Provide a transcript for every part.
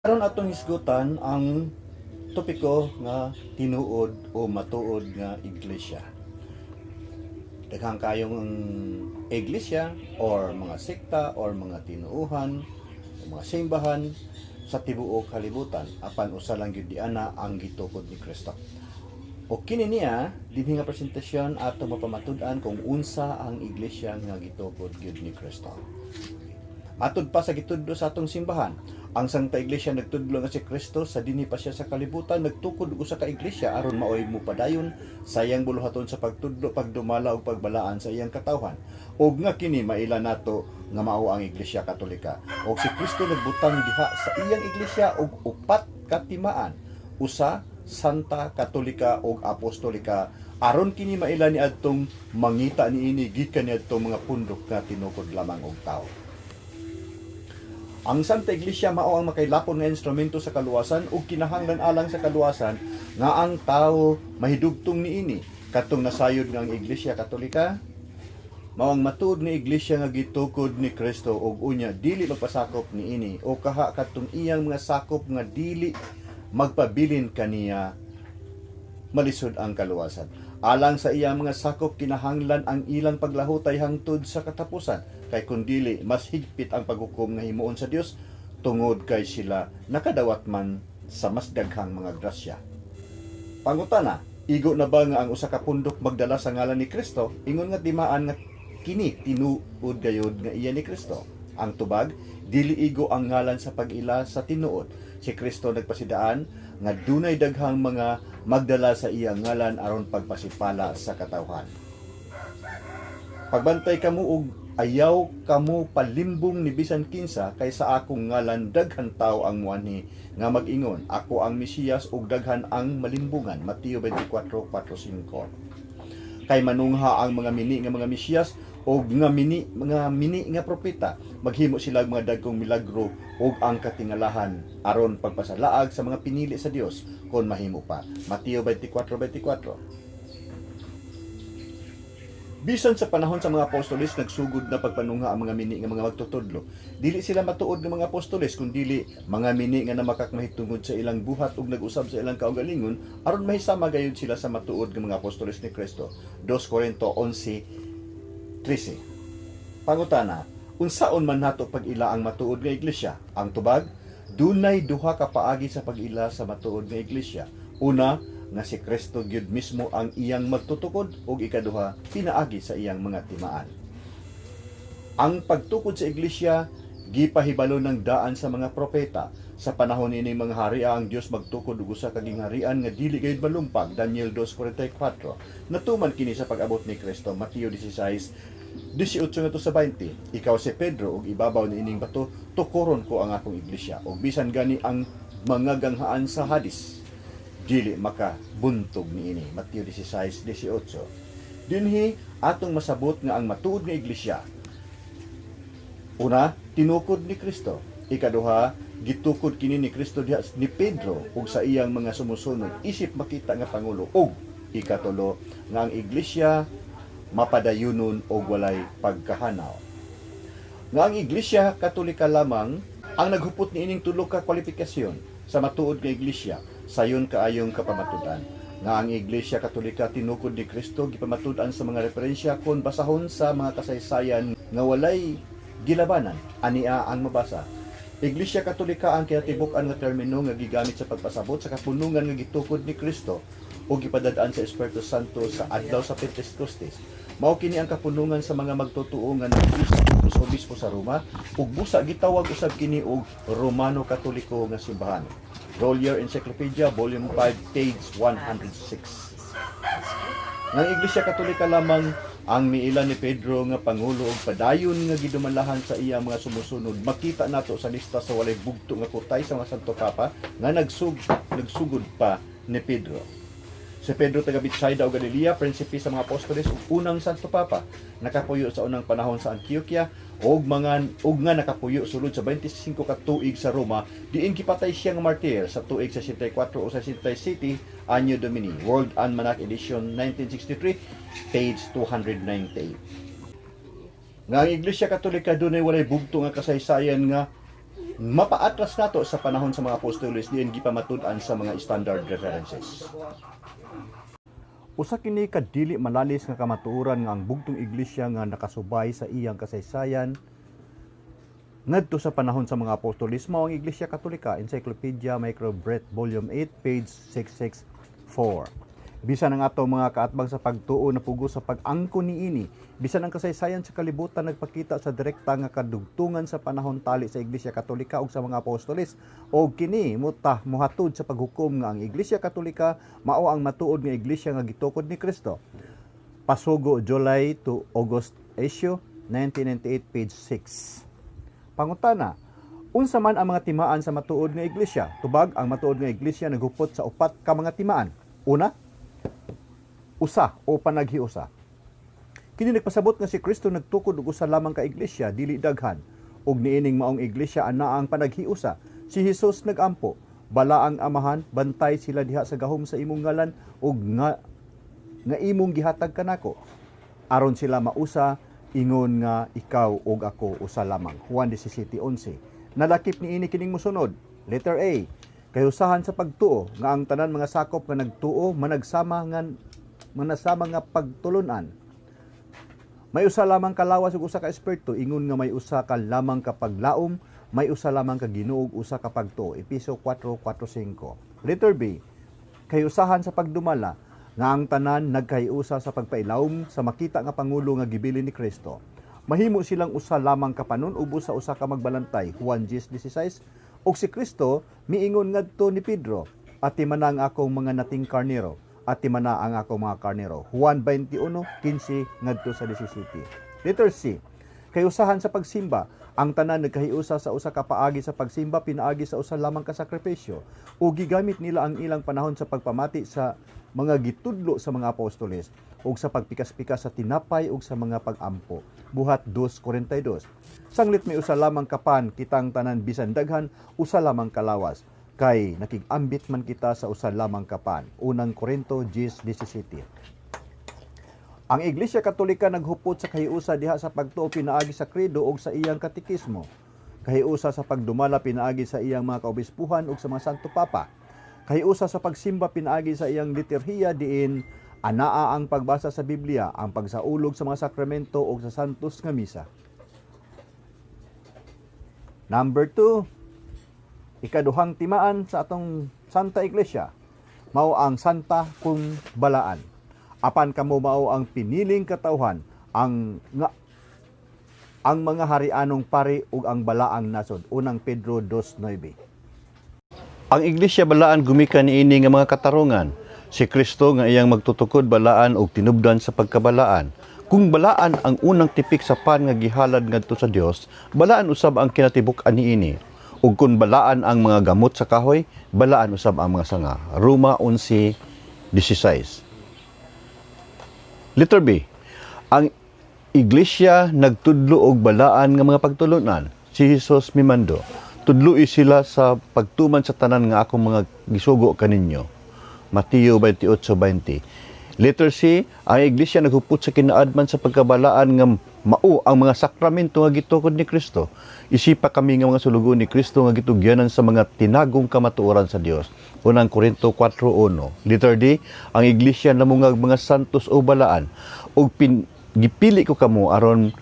Karon atong hisgutan ang topiko nga tinuod o matuod nga iglesia. Daghang kayong iglesia or mga sekta or mga tinuuhan, mga simbahan sa tibuok kalibutan apan usa lang gyud diana ang gitukod ni Kristo. O kini niya dinhi nga presentasyon ato mapamatud-an kung unsa ang iglesia nga gitukod gyud ni Kristo. Atod pa sa gitudlo sa atong simbahan, ang Santa Iglesia nagtudlo nga si Kristo sa dinhi pa siya sa kalibutan, nagtukod usa ka iglesia aron maoy mo padayon sa iyang buluhaton sa pagtudlo, pagdumala ug pagbalaan sa iyang katawhan. Ug nga kini maila nato nga mao ang Iglesia Katolika. Og si Kristo nagbutang diha sa iyang iglesia og upat ka timaan, usa Santa, Katolika ug Apostolika, aron kini maila ni adtong mangita niini gikan ni adtong mga pundok nga tinukod lamang og tao. Ang Santa Iglesia mao ang makailapon nga instrumento sa kaluwasan ug kinahanglan alang sa kaluwasan nga ang tawo mahidugtong niini. Katong nasayod nga ang Iglesia Katolika mao ang matuod nga iglesia nga gitukod ni Kristo ug unya dili magpasakop niini o kaha katong iyang mga sakop nga dili magpabilin kaniya malisod ang kaluwasan. Alang sa iyang mga sakop kinahanglan ang ilang paglahutay hangtod sa katapusan, kay kun dili mas higpit ang paghukom nga himuon sa Dios tungod kay sila nakadawat man sa mas daghang mga grasya. Pangutana, igo na ba nga ang usa ka pundok magdala sa ngalan ni Kristo? Ingon nga timaan nga kini tinuod gayud nga iya ni Kristo. Ang tubag, dili igo ang ngalan sa pag-ila sa tinuod. Si Kristo nagpasidaan nga dunay daghang mga magdala sa iyang ngalan aron pagpasipala sa katawhan. Pagbantay kamo og ayaw kamo palimbong ni bisan kinsa kay sa akong ngalan daghan tawo ang muanhi nga mag-ingon ako ang Mesiyas ug daghan ang malimbungan. Mateo 24:4-5. Kay manungha ang mga mini nga mga Mesiyas o mga mini nga propeta, maghimo sila mga dagkong milagro o ang katingalahan aron pagpasalaag sa mga pinili sa Dios kon mahimo pa. Mateo 24:24. Bisan sa panahon sa mga apostoles nagsugod na pagpanungha ang mga mini nga mga magtutudlo. Dili sila matuod ng mga apostoles kundi mga mini nga namakak mahitungod sa ilang buhat ug nag-usab sa ilang kaugalingon aron mahisama gayud sila sa matuod nga mga apostoles ni Kristo. 2 Corinto 11:13. Pangutana, unsaon man nato pag-ila ang matuod nga iglesia? Ang tubag, dunay duha ka paagi sa pag-ila sa matuod nga iglesia. Una, nga si Kristo gyud mismo ang iyang magtutukod ug ikaduha, pinaagi sa iyang mga timaan. Ang pagtukod sa iglesia gipahibalo ng daan sa mga propeta. Sa panahon ini mga haria ang Dios magtukod og usa ka gingharian nga dili gayud malumpag. Daniel 2:44. Natuman kini sa pag-abot ni Kristo. Mateo 16:18-20. Ikaw si Pedro ug ibabaw ni ining bato tukuron ko ang akong iglesia ug bisan gani ang mga ganghaan sa Hades dili makabuntog niini. Mateo 16:18. Dinhi atong masabot nga ang matuod nga iglesia, una, tinukod ni Kristo. Ikaduha, gitukod kini ni Kristo diha ni Pedro ug sa iyang mga sumusunod isip makita nga pangulo. Ug ikatulo, nga ang iglesia mapadayunon og walay pagkahanaw. Nga ang Iglesia Katolika lamang ang naghupot niining tulo ka kwalifikasyon sa matuod nga iglesia. Sayon kaayong kapamatudan nga ang Iglesia Katolika tinukod ni Kristo gipamatudan sa mga referensya kon basahon sa mga kasaysayan nga walay gilabanan. Ania ang mabasa. Iglesia Katolika ang kinatibuk-an nga termino nga gigamit sa pagpasabot sa kapunungan nga gitukod ni Kristo o gipadadaan sa Espiritu Santo sa adlaw sa Pentecostes. Mao kini ang kapunungan sa mga magtutuo nga nagbusa sa obispo sa Roma ug busa gitawag usab kini og Romano Katoliko nga simbahan. Roller Encyclopedia, Volume 5, page 106. Ng Iglesia Katolika lamang ang miila ni Pedro nga pangulo og padayon nga gidumalahan sa iya mga sumusunod. Makita nato sa lista sa walay bugto nga kutay sa mga Santo Papa nga nagsugod pa ni Pedro. Si Pedro taga Betsaida o Galilea, prinsipe sa mga apostoles ug unang Santo Papa, nakapuyo sa unang panahon sa Antioquia ug nga nakapuyo sulod sa 25 ka tuig sa Roma, diin gipatay siya nga martir sa tuig 64 o 67 Anno Domini. World Almanac Edition 1963, page 298. Nga ang Iglesia Katolika dunay walay bugto nga kasaysayan nga mapaatras nato sa panahon sa mga apostoles diin gipamatud-an sa mga standard references. Usa kini kadili malalis nga kamatuoran nga ang bugtong iglesia nga nakasubay sa iyang kasaysayan ngadto sa panahon sa mga apostoles mao ang Iglesia Katolika, Encyclopedia Microbrett Volume 8 page 664. Bisan ang ato mga kaatbang sa pagtuo na pugo sa pag-angkon niini, bisan ang kasaysayan sa kalibutan nagpakita sa direkta nga kadugtungan sa panahon tali sa Iglesia Katolika ug sa mga apostoles, og kini muhatod sa paghukom nga ang Iglesia Katolika mao ang matuod nga iglesia nga gitukod ni Kristo. Pasugo, July to August issue 1998 page 6. Pangutana, unsa man ang mga timaan sa matuod nga iglesia? Tubag, ang matuod nga iglesia naghupot sa upat ka mga timaan. Una, usa o panaghiusa. Kini nagpasabot nga si Kristo nagtukod og usa lamang ka iglesia, dili daghan. Ug niining maong iglesia ana ang panaghiusa. Si Hesus nagampo, bala ang amahan, bantay sila diha sa gahom sa imong ngalan ug nga imong gihatag kanako. Aron sila mausa, ingon nga ikaw ug ako usa lamang. Juan 17:11. Nalakip niini kining mosunod. Letter A, kayusahan sa pagtuo nga ang tanan mga sakop nga nagtuo managsama nga pagtulunan. May usa lamang ka lawas ug usa ka espiritu, ingon nga may usa ka lamang ka paglaom, may usa lamang ka Ginoo ug usa ka pagtuo. Efeso 4:4-5. Letter B, kayusahan sa pagdumala nga ang tanan nagkayusa sa pagpailawom sa makita nga pangulo nga gibilin ni Kristo. Mahimo silang usa lamang ka panon ubos sa usa ka magbalantay. Juan 10:16. Og si Kristo miingon ngadto ni Pedro, ati man ang akong mga nating karnero, ati man ang akong mga karnero. Juan 21:15 ngadto sa 17. Letter C, kayusahan sa pagsimba, ang tanan nagkahiusa sa usa ka paagi sa pagsimba pinaagi sa usa lamang ka sakripisyo ug gigamit nila ang ilang panahon sa pagpamati sa mga gitudlo sa mga apostoles ug sa pagpikas-pikas sa tinapay ug sa mga pag-ampo. Buhat 2:42. Sanglit may usa lamang kapan, kitang tanan bisan daghan usa lamang kalawas, kay nakig-ambit man kita sa usa lamang kapan. Unang Korinto 10:17. Ang Iglesia Katolika naghupot sa kahiusa diha sa pagtuo pinaagi sa kredo ug sa iyang katekismo. Kahiusa sa pagdumala pinaagi sa iyang mga kaobispuhan ug sa mga Santo Papa. Kahiusa sa pagsimba pinaagi sa iyang liturhiya diin anaa ang pagbasa sa Biblia, ang pagsaulog sa mga sakramento ug sa santos nga misa. Number 2, ikaduhang timaan sa atong Santa Iglesia mao ang Santa kung balaan. Apan kamo mao ang piniling katawhan, ang mga harianong pari ug ang balaang nasod. Unang Pedro 2:9. Ang iglesia balaan gumikan niini nga mga katarungan. Si Kristo nga iyang magtutukod balaan ug tinubdan sa pagkabalaan. Kung balaan ang unang tipik sa pan nga gihalad ngadto sa Dios, balaan usab ang kinatibuk-an niini. Ug kung balaan ang mga gamot sa kahoy, balaan usab ang mga sanga. Roma 11:16. Letter B, ang iglesia nagtudlo og balaan nga mga pagtulunan. Si Hesus mimando, tudloi sila sa pagtuman sa tanan nga akong mga gisugo kaninyo. Mateo 28:20. Letter C, ang iglesia naghupot sa kinaadman sa pagkabalaan nga mao ang mga sakramento nga gitukod ni Kristo. Isipa kami nga mga sulugon ni Kristo nga gitugyanan sa mga tinagong kamatuoran sa Dios. Unang Korinto 4:1. Letter D, ang iglesia namungag mga santos o balaan ug gipili ko kamo aron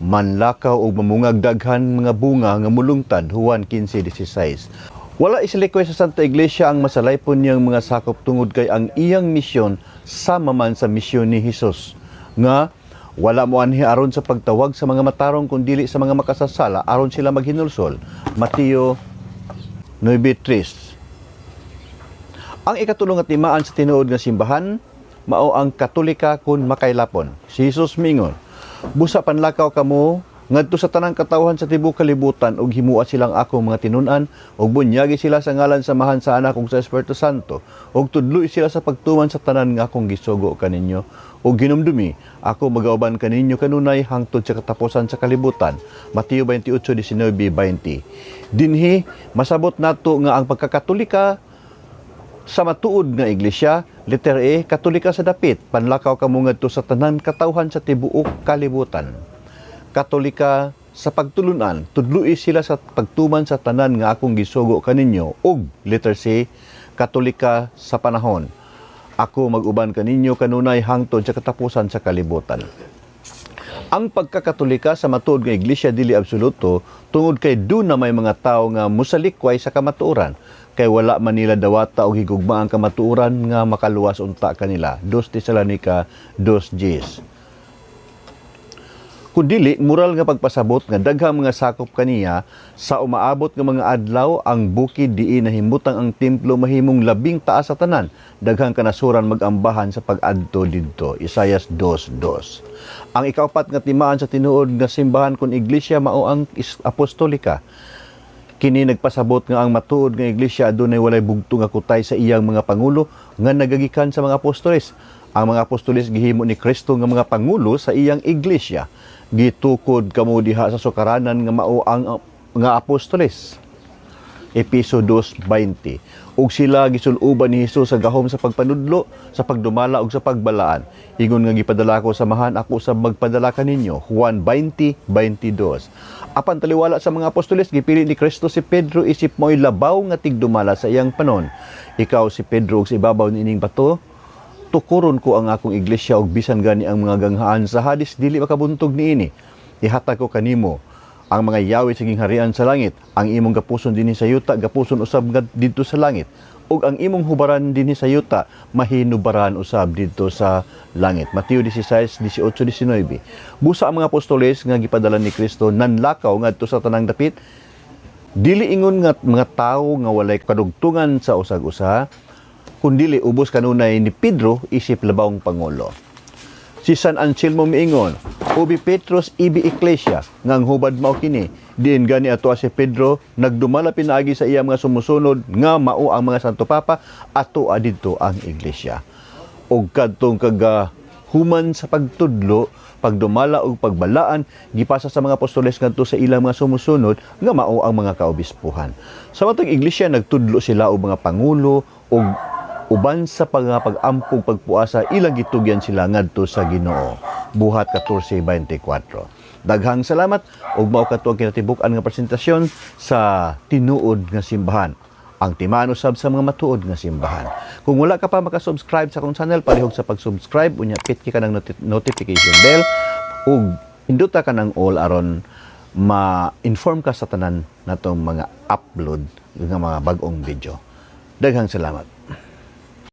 manlakaw o mamungag daghan mga bunga nga mulungtad. Juan 15:16. Wala isilikoy sa Santa Iglesia ang masalaypon niyang mga sakop tungod kay ang iyang misyon sama man sa misyon ni Hesus nga wala mo anhi aron sa pagtawag sa mga matarong kundi sa mga makasasala aron sila maghinulsol. Mateo 9:3. Ang ikatulong nga timaan sa tinuod nga simbahan mao ang Katolika kun makaylapon. Si Hesus mingon, busa panlakaw kamo ngadto sa tanang katawhan sa tibuok kalibutan ug himua silang akong mga tinun-an ug bunyagi sila sa ngalan samahan sa Anak ug sa Espiritu Santo ug tudloy sila sa pagtuman sa tanan nga akong gisugo kaninyo ug ginumdumi ako magauban kaninyo kanunay hangtod sa katapusan sa kalibutan. Mateo 28:19-20. Dinhi masabot nato nga ang pagkakatolika sa matuod nga iglesia. Letter A, Katolika sa dapit, panlakaw kamo ngadto sa tanan katawhan sa tibuok kalibutan. Katolika sa pagtulunan, tudloi sila sa pagtuman sa tanan nga akong gisugo kaninyo, ug letter C, Katolika sa panahon. Ako mag-uban kaninyo kanunay hangtod sa katapusan sa kalibutan. Ang pagkakatolika sa matuod nga iglesia dili absoluto tungod kay doon na may mga tao nga musalikway sa kamatuoran, kay wala man nila dawata o higugma ang kamatuoran nga makaluwas unta kanila. 2 Tesalonica 2:10. Kundili, moral nga pagpasabot nga daghang mga sakop kaniya sa umaabot nga mga adlaw ang bukid diin nahimutang ang templo mahimong labing taas sa tanan. Daghang kanasuran magambahan sa pag-adto didto. Isaias 2:2. Ang ikaapat nga timaan sa tinuod nga simbahan kun iglesia mao ang apostolika. Kini nagpasabot nga ang matuod nga iglesia adunay walay bugto nga kutay sa iyang mga pangulo nga nagagikan sa mga apostoles. Ang mga apostoles gihimo ni Kristo nga mga pangulo sa iyang iglesia. Gitukod kamo diha sa sukaranan nga mao ang nga apostoles. Episo 2:20. Ug sila gisuloban ni Hesus sa gahom sa pagpanudlo, sa pagdumala ug sa pagbalaan. Ingon nga gipadala ko samahan ako sa magpadala kaninyo. Juan 20:22. Apan taliwala sa mga apostoles gipili ni Kristo si Pedro isip mo'y labaw nga tigdumala sa iyang panon. Ikaw si Pedro ug sa ibabaw niining bato, tukuron ko ang akong iglesia ug bisan gani ang mga ganghaan sa Hades dili makabuntog niini. Ihatag ko kanimo ang mga yawi sa gingharian sa langit, ang imong gapuson dinhi sa yuta gapuson usab didto sa langit, ug ang imong hubaran dinhi sa yuta mahinubaran usab didto sa langit. Mateo 16:18-19. Busa ang mga apostoles nga gipadala ni Kristo nanlakaw ngadto sa tanang dapit, dili ingon nga mga tawo nga walay kadugtungan sa usag-usa, kundili ubos kanunay ni Pedro isip labawng pangulo. Si San Anselmo miingon, ubi Petros ibi Ecclesia, ngang hubad mao kini, diin gani ato si Pedro, nagdumala pinaagi sa iya mga sumusunod, nga mao ang mga Santo Papa, ato adito ang Iglesia. Og kadtong human sa pagtudlo, pagdumala ug pagbalaan, gipasa sa mga apostoles ngadto sa ilang mga sumusunod, nga mao ang mga kaobispuhan. Sa matag Iglesia, nagtudlo sila og mga pangulo, og uban sa pag-ampog pagpuasa, ilang gitugyan sila ngadto sa Ginoo. Buhat 14:24. Daghang salamat ug mao kadto ang kinatibuk-an nga presentasyon sa tinuod nga simbahan. Ang timaan usab sa mga matuod nga simbahan. Kung wala ka pa maka-subscribe sa akong channel, palihog sa pag-subscribe, unya pitki ka ng notification bell ug induta ka ng all aron ma-inform ka sa tanan natong mga upload nga mga bag-ong video. Daghang salamat.